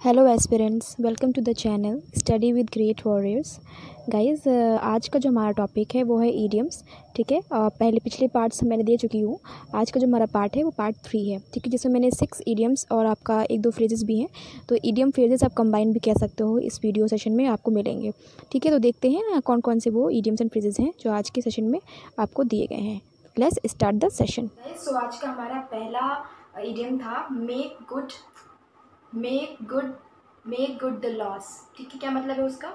Hello aspirants, welcome to the channel study with great warriors. Guys, आज का जो हमारा टॉपिक है वो है ईडियम्स। ठीक है, पहले पिछले पार्ट्स मैंने दे चुकी हूँ। आज का जो हमारा पार्ट है वो पार्ट 3 है। ठीक है, जिसमें मैंने 6 ईडियम्स और आपका 1-2 फ्रेजेस भी हैं। तो ईडियम फ्रेजेस आप कंबाइन भी कह सकते हो, इस वीडियो सेशन में आपको मिलेंगे। ठीक है, तो देखते हैं कौन कौन से वो ईडियम्स एंड फ्रेजेस हैं जो आज के सेशन में आपको दिए गए हैं। Let's start the session. So आज का हमारा पहला इडियम था मेक गुड द लॉस। ठीक है, क्या मतलब है उसका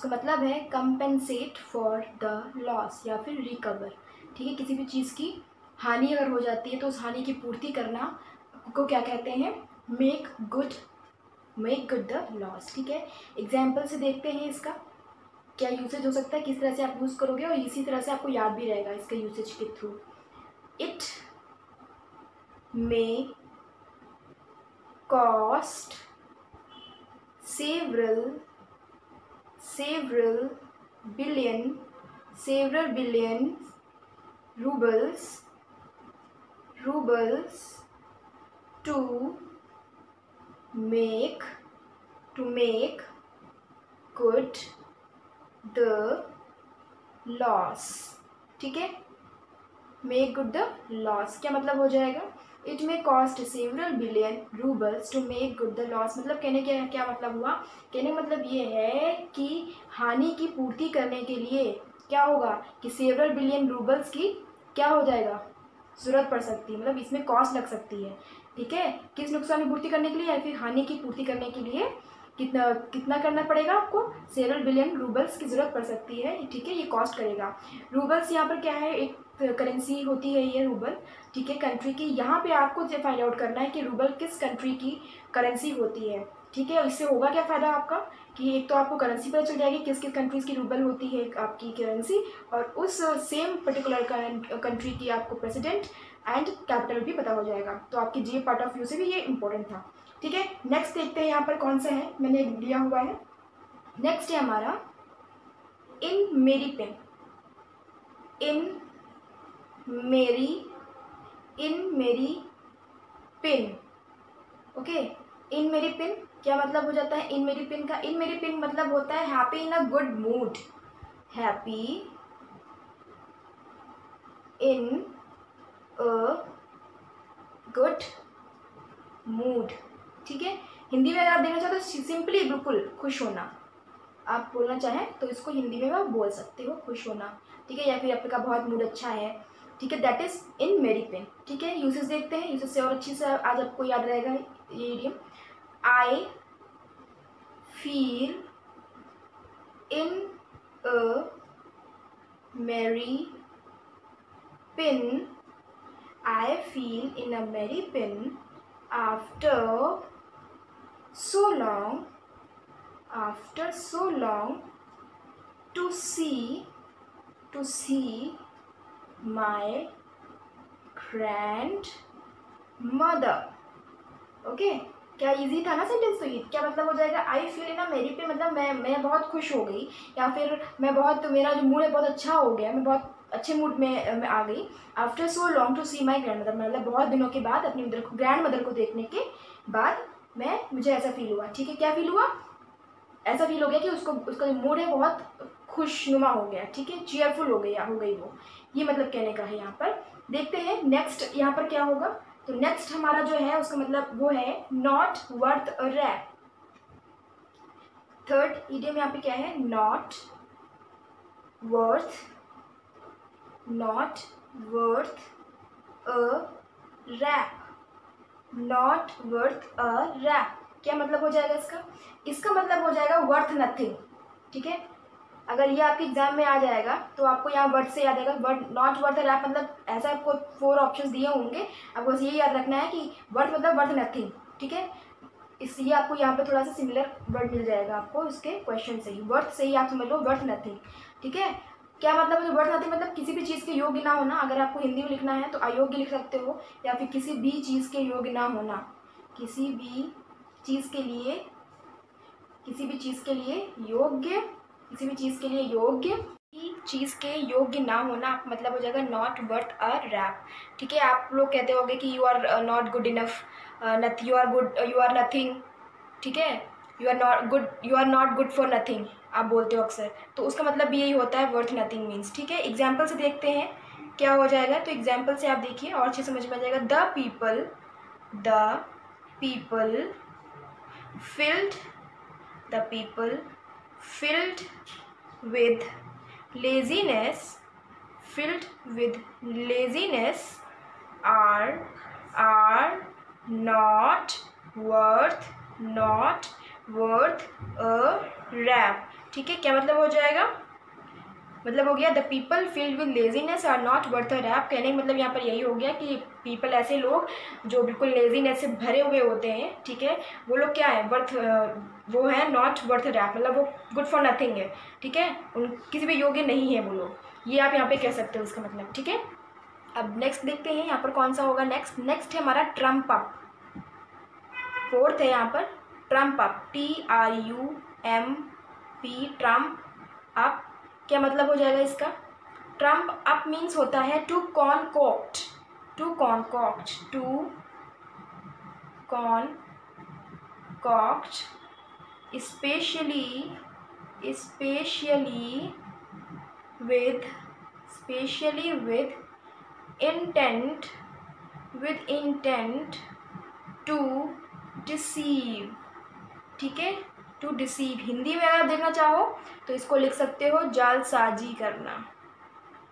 मतलब है कंपेंसेट फॉर द लॉस या फिर रिकवर। ठीक है, किसी भी चीज़ की हानि अगर हो जाती है तो उस हानि की पूर्ति करना को क्या कहते हैं? Make good the loss. ठीक है, एग्जाम्पल से देखते हैं इसका क्या यूसेज हो सकता है, किस तरह से आप यूज़ करोगे और इसी तरह से आपको याद भी रहेगा इसके यूसेज के through. It may cost several billion rubles to make good the loss। ठीक है, मेक गुड द लॉस क्या मतलब हो जाएगा? It may cost several billion roubles to make good the loss. मतलब कहने क्या मतलब हुआ? कहने मतलब ये है कि हानि की पूर्ति करने के लिए क्या होगा कि सेवरल बिलियन रूबल्स की क्या हो जाएगा, ज़रूरत पड़ सकती है, मतलब इसमें कॉस्ट लग सकती है। ठीक है, किस नुकसान की पूर्ति करने के लिए या फिर हानि की पूर्ति करने के लिए कितना करना पड़ेगा आपको? सेवरल बिलियन रूबल्स की ज़रूरत पड़ सकती है। ठीक है, ये कॉस्ट करेगा। रूबल्स यहाँ पर क्या है? एक करेंसी होती है ये रूबल। ठीक है, कंट्री की। यहाँ पे आपको फाइंड आउट करना है कि रूबल किस कंट्री की करेंसी होती है। ठीक है, इससे होगा क्या फ़ायदा आपका कि एक तो आपको करेंसी पता चल जाएगी किस किस कंट्रीज़ की रूबल होती है आपकी करेंसी, और उस सेम पर्टिकुलर कंट्री की आपको प्रेसिडेंट एंड कैपिटल भी पता हो जाएगा। तो आपकी जी पार्ट ऑफ व्यू से भी ये इंपॉर्टेंट था। ठीक है, नेक्स्ट देखते हैं यहाँ पर कौन सा है, मैंने लिया हुआ है। नेक्स्ट है हमारा इन मेरी पेन। इन मेरी पिन। ओके, इन मेरी पिन क्या मतलब हो जाता है? इन मेरी पिन का इन मेरी पिन मतलब होता है happy in a good mood. Happy in a good mood. ठीक है, हिंदी में अगर आप देखना चाहते हो तो सिंपली बिल्कुल खुश होना आप बोलना चाहें तो इसको हिंदी में आप बोल सकते हो, खुश होना। ठीक है, या फिर आपका बहुत मूड अच्छा है। ठीक है, दैट इज इन मेरी पेन। ठीक है, यूसेज देखते हैं, यूसेज से और अच्छी से आज आपको याद रहेगा ये इडियम। आई फील इन अ मेरी पिन। आई फील इन अ मेरी pin after so long to see my grandmother। Okay, क्या इजी था ना सेंटेंस? तो ये क्या मतलब हो जाएगा? आई फील इन अ मेरी पे मतलब मैं बहुत खुश हो गई, या फिर मेरा जो मूड है बहुत अच्छा हो गया, मैं बहुत अच्छे मूड में मैं आ गई। After so long to see my grandmother, मतलब बहुत दिनों के बाद अपनी ग्रैंड मदर को देखने के बाद मुझे ऐसा फील हुआ। ठीक है, क्या फील हुआ? ऐसा फील हो गया कि उसका जो मूड है बहुत खुशनुमा हो गया। ठीक है, चीयरफुल हो गई वो। ये मतलब कहने का है यहाँ पर। देखते हैं नेक्स्ट यहाँ पर क्या होगा। तो नेक्स्ट हमारा जो है उसका मतलब वो है not worth a rap. Third idiom यहाँ पे क्या है? Not worth a rap. Not worth a rap क्या मतलब हो जाएगा इसका मतलब हो जाएगा वर्थ नथिंग। ठीक है, अगर ये आपके एग्जाम में आ जाएगा तो आपको यहाँ वर्ड से याद आएगा। Word not worth a rap मतलब ऐसा आपको 4 ऑप्शंस दिए होंगे, आपको बस ये याद रखना है कि वर्थ मतलब वर्थ नथिंग। ठीक है, इसलिए आपको यहाँ पे थोड़ा सा सिमिलर वर्ड मिल जाएगा आपको इसके क्वेश्चन से ही। वर्थ से ही आप समझ लो वर्थ नथिंग। ठीक है, क्या मतलब है वर्थ नथिंग? मतलब किसी भी चीज़ के योग्य ना होना। अगर आपको हिंदी में लिखना है तो अयोग्य लिख सकते हो, या फिर किसी भी चीज़ के योग्य ना होना। किसी भी चीज़ के लिए योग्य चीज़ के योग्य ना होना मतलब हो जाएगा नॉट वर्थ अ रैप। ठीक है, आप लोग कहते होंगे कि you are not good enough, you are nothing, ठीक है, you are not good for nothing आप बोलते हो अक्सर, तो उसका मतलब भी यही होता है वर्थ नथिंग मीन्स। ठीक है, एग्जाम्पल से देखते हैं क्या हो जाएगा। तो एग्जाम्पल से आप देखिए और अच्छे समझ में आ जाएगा। The people filled the people filled with laziness are not worth a rap। ठीक है, क्या मतलब हो जाएगा, मतलब हो गया the people filled with laziness are not worth a rap. कहने का मतलब यहाँ पर यही हो गया कि पीपल ऐसे लोग जो बिल्कुल लेजीनेस से भरे हुए होते हैं, ठीक है, वो लोग क्या है, वो है नॉट वर्थ अ रैप, मतलब वो गुड फॉर नथिंग है। ठीक है, उन किसी भी योग्य नहीं है वो लोग, ये आप यहाँ पे कह सकते हो उसका मतलब। ठीक है, अब नेक्स्ट देखते हैं यहाँ पर कौन सा होगा। नेक्स्ट है हमारा ट्रम्प अप। फोर्थ है यहाँ पर Trump up, TRUMP, Trump up. क्या मतलब हो जाएगा इसका, ट्रम्प अप मीन्स होता है to concoct, specially with intent to deceive. ठीक है, टू डिसीव हिंदी में अगर आप देखना चाहो तो इसको लिख सकते हो जालसाजी करना।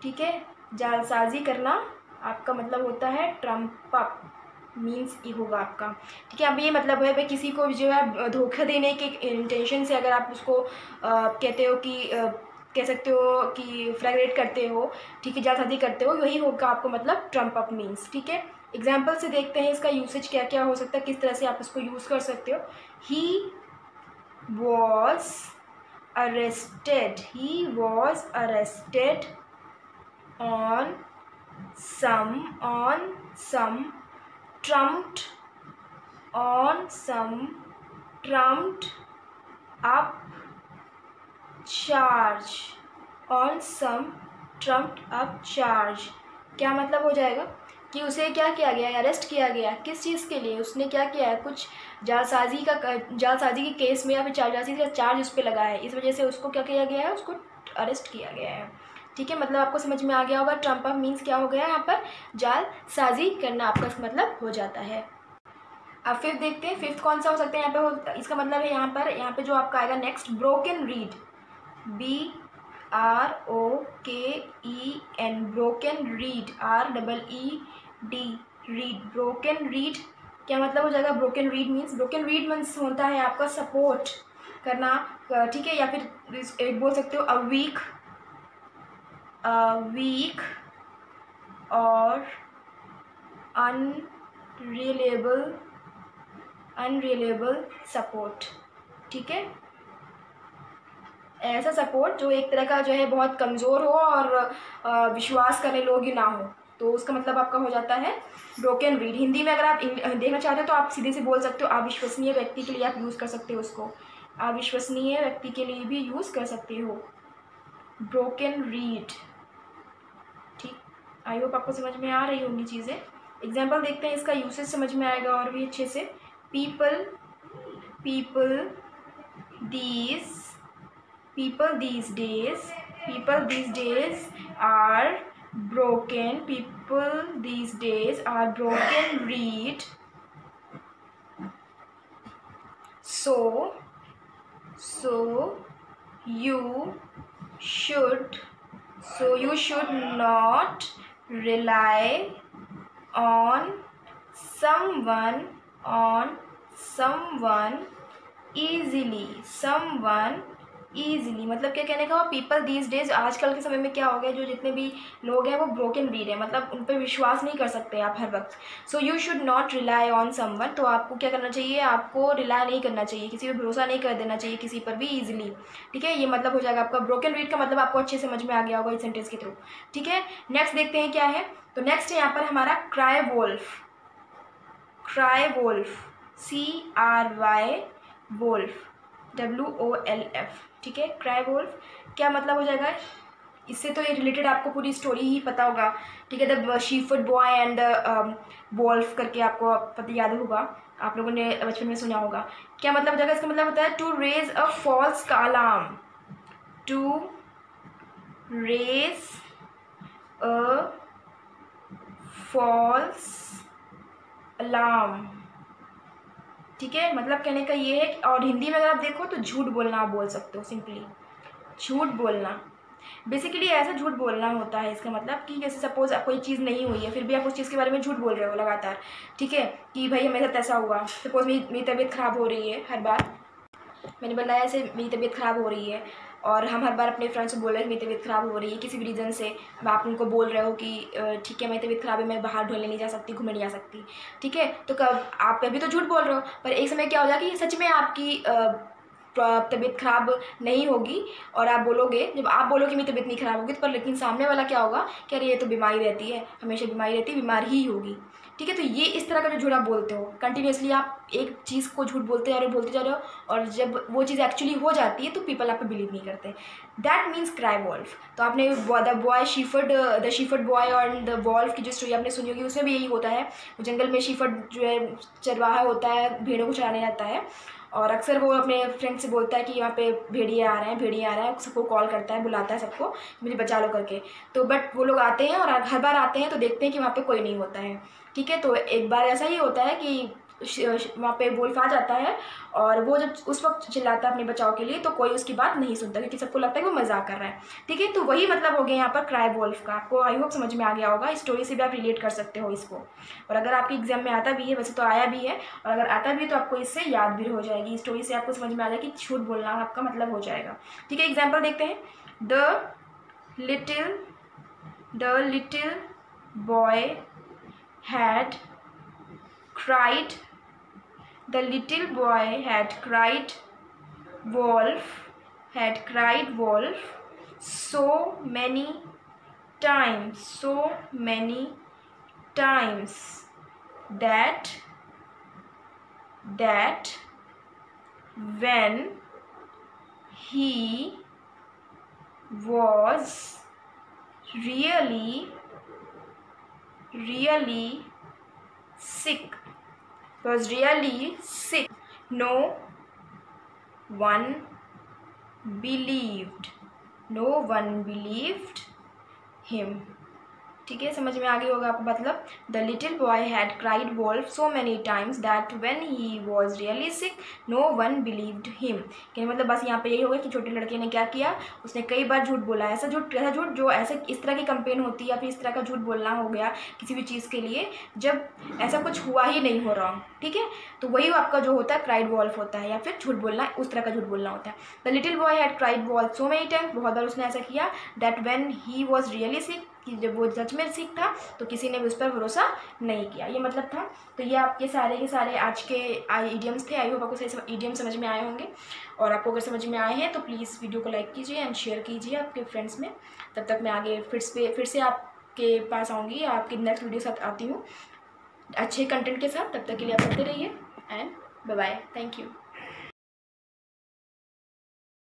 ठीक है, जालसाजी करना आपका मतलब होता है ट्रम्प अप मीन्स ये होगा आपका। ठीक है, अब ये मतलब है भाई किसी को जो है धोखा देने के इंटेंशन से अगर आप उसको कहते हो कि कह सकते हो कि फ्लैग्रेट करते हो, ठीक है, जालसाजी करते हो, यही होगा आपको मतलब ट्रम्प अप मीन्स। ठीक है, एग्जाम्पल से देखते हैं इसका यूसेज क्या क्या हो सकता है, किस तरह से आप इसको यूज़ कर सकते हो। ही was arrested on some trumped up charge। क्या मतलब हो जाएगा कि उसे क्या किया गया, अरेस्ट किया गया, किस चीज़ के लिए, उसने क्या किया है, कुछ जालसाजी के केस में या फिर जालसाजी का चार्ज उस पर लगा है, इस वजह से उसको क्या किया गया है, उसको अरेस्ट किया गया है। ठीक है, मतलब आपको समझ में आ गया होगा ट्रम्प अप मीन्स क्या हो गया, यहाँ पर जालसाजी करना आपका मतलब हो जाता है। अब फिफ्थ देखते हैं, फिफ्थ कौन सा हो सकता है यहाँ पे, इसका मतलब है यहाँ पे जो आपका आएगा next broken read, BROKEN, broken read, REED, read, broken read. क्या मतलब हो जाएगा, ब्रोकन रीड मीन्स होता है आपका सपोर्ट करना। ठीक है, या फिर बोल सकते हो अ वीक और अनरिलेबल सपोर्ट। ठीक है, ऐसा सपोर्ट जो एक तरह का जो है बहुत कमज़ोर हो और विश्वास करने योग्य ना हो, तो उसका मतलब आपका हो जाता है ब्रोकन रीड। हिंदी में अगर आप देखना चाहते हो तो आप सीधे से बोल सकते हो अविश्वसनीय व्यक्ति के लिए आप यूज़ कर सकते हो उसको, अविश्वसनीय व्यक्ति के लिए भी यूज़ कर सकते हो ब्रोकन रीड। ठीक, आई होप आपको समझ में आ रही होंगी चीज़ें। एग्जाम्पल देखते हैं, इसका यूसेज समझ में आएगा और भी अच्छे से। People these days are broken read, so you should not rely on someone easily। मतलब क्या कहने का, पीपल दीज डेज, आजकल के समय में क्या हो गया, जो जितने भी लोग हैं वो ब्रोकन रीड है, मतलब उन पर विश्वास नहीं कर सकते आप हर वक्त। So you should not rely on someone, तो आपको क्या करना चाहिए, आपको रिलाई नहीं करना चाहिए, किसी पर भरोसा नहीं कर देना चाहिए किसी पर भी ईजिली। ठीक है, ये मतलब हो जाएगा आपका ब्रोकन रीड का मतलब आपको अच्छे से समझ में आ गया होगा इस सेंटेंस के थ्रू। ठीक है, नेक्स्ट देखते हैं क्या है। तो नेक्स्ट है यहाँ पर हमारा cry wolf, CRY wolf, WOLF। ठीक है, क्राई वोल्फ क्या मतलब हो जाएगा, इससे तो ये रिलेटेड आपको पूरी स्टोरी ही पता होगा, ठीक है। The shepherd boy and the wolf करके आपको पता याद होगा, आप लोगों ने बचपन में सुना होगा। क्या मतलब हो जाएगा, इसका मतलब होता है to raise a false alarm, to raise a false alarm, ठीक है। मतलब कहने का ये है, और हिंदी में अगर आप देखो तो झूठ बोलना आप बोल सकते हो, सिंपली झूठ बोलना। बेसिकली ऐसा झूठ बोलना होता है, इसका मतलब कि जैसे सपोज कोई चीज़ नहीं हुई है फिर भी आप उस चीज़ के बारे में झूठ बोल रहे हो लगातार, ठीक है, कि भाई मेरे साथ ऐसा हुआ। सपोज मेरी तबीयत ख़राब हो रही है, हर बार मैंने बताया ऐसे मेरी तबीयत ख़राब हो रही है, और हम हर बार अपने फ्रेंड्स को बोल रहे हैं कि मेरी तबीयत ख़राब हो रही है किसी भी रीज़न से। अब आप उनको बोल रहे हो कि ठीक है मेरी तबीयत ख़राब है, मैं बाहर ढूंढने नहीं जा सकती, घूमने नहीं जा सकती, ठीक है। तो कब आप अभी तो झूठ बोल रहे हो, पर एक समय क्या हो जाएगा कि सच में आपकी तबीयत ख़राब नहीं होगी, और आप बोलोगे, जब आप बोलोगे मेरी तबीयत नहीं ख़राब होगी, तो पर लेकिन सामने वाला क्या होगा कि अरे ये तो बीमारी रहती है, हमेशा बीमारी रहती है, बीमार ही होगी, ठीक है। तो ये इस तरह का जो झूठ आप बोलते हो, कंटिन्यूसली आप एक चीज़ को झूठ बोलते जा रहे हो, बोलते जा रहे हो, और जब वो चीज़ एक्चुअली हो जाती है तो पीपल आप पे बिलीव नहीं करते। That means cry wolf. तो आपने द शीफर्ड बॉय और द वॉल्फ की जो स्टोरी आपने सुनी होगी, उसमें भी यही होता है। जंगल में शीफर्ड जो है चरवाहा होता है, भेड़ों को चराने जाता है, और अक्सर वो अपने फ्रेंड से बोलता है कि यहाँ पे भेड़िए आ रहे हैं, भेड़िए आ रहे हैं, सबको कॉल करता है, बुलाता है सबको, मुझे बचा लो करके। तो बट वो लोग आते हैं, और हर बार आते हैं तो देखते हैं कि वहाँ पे कोई नहीं होता है, ठीक है। तो एक बार ऐसा ही होता है कि वहाँ पे वुल्फ आ जाता है, और वो जब उस वक्त चिल्लाता है अपने बचाव के लिए, तो कोई उसकी बात नहीं सुनता, क्योंकि सबको लगता है कि वो मजाक कर रहा है, ठीक है। तो वही मतलब हो गया यहाँ पर क्राई वुल्फ का। आपको आई होप समझ में आ गया होगा, इस स्टोरी से भी आप रिलेट कर सकते हो इसको। और अगर आपके एग्जाम में आता भी है, वैसे तो आया भी है, और अगर आता भी है तो आपको इससे याद भी हो जाएगी, स्टोरी से आपको समझ में आ जाएगी कि झूठ बोलना आपका मतलब हो जाएगा, ठीक है। एग्जाम्पल देखते हैं। The little boy had cried, the little boy had cried wolf, so many times that when he was really sick, no one believed him, ठीक है। समझ में आ गई होगा आपको मतलब। The little boy had cried wolf so many times that when he was really sick no one believed him. कि मतलब बस यहाँ पे यही होगा कि छोटे लड़के ने क्या किया, उसने कई बार झूठ बोला, ऐसा झूठ जो ऐसे इस तरह की कंपेन होती है, या फिर इस तरह का झूठ बोलना हो गया किसी भी चीज़ के लिए जब ऐसा कुछ हुआ ही नहीं हो रहा, ठीक है। तो वही आपका जो होता है क्राइड वॉल्फ होता है, या फिर झूठ बोलना, उस तरह का झूठ बोलना होता है। The little boy had cried wolf so many times, बहुत बार उसने ऐसा किया, that when he was really sick, कि जब वो सच में सिक था तो किसी ने भी उस पर भरोसा नहीं किया, ये मतलब था। तो ये आपके सारे के सारे आज के इडियम्स थे। आई होप आपको सही इडियम समझ में आए होंगे, और आपको अगर समझ में आए हैं तो प्लीज़ वीडियो को लाइक कीजिए एंड शेयर कीजिए आपके फ्रेंड्स में। तब तक मैं आगे फिर से आपके पास आऊँगी, आपकी नेक्स्ट वीडियो साथ आती हूँ अच्छे कंटेंट के साथ। तब तक के लिए आप पढ़ते रहिए and bye bye, thank you.